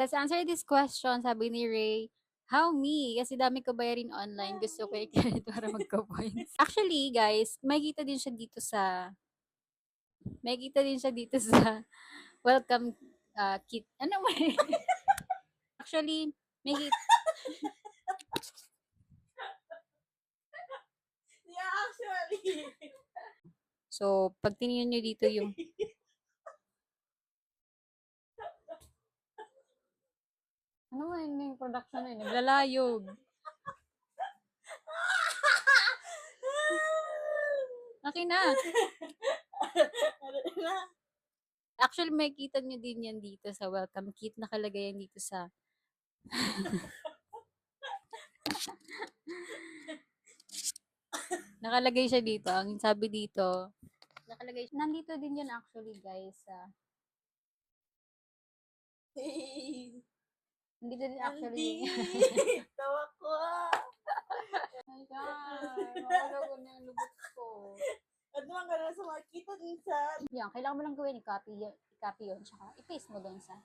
Let's answer this question, sabi ni Ray. How me? Kasi dami ko bayarin online. Gusto ko i-credit para magka-points. Actually, guys, may kita din siya dito sa welcome kit. Ano ba? Actually, may kita. Yeah, actually. So, pag tinignan nyo dito yung ano ba yung production na yun? Naglalayog. Okay na. Actually, may kita nyo din yan dito sa welcome kit. Nakalagay yan dito sa nakalagay siya dito. Ang sabi dito, nakalagay siya. Nandito din yan actually, guys. Nandito din actually. Tawa ko. My God. Mawala ko na yung lubot ko. At naman ka na sa makita din sa... Yan, kailangan mo lang gawin, i-copy yun, tsaka i-paste mo doon sa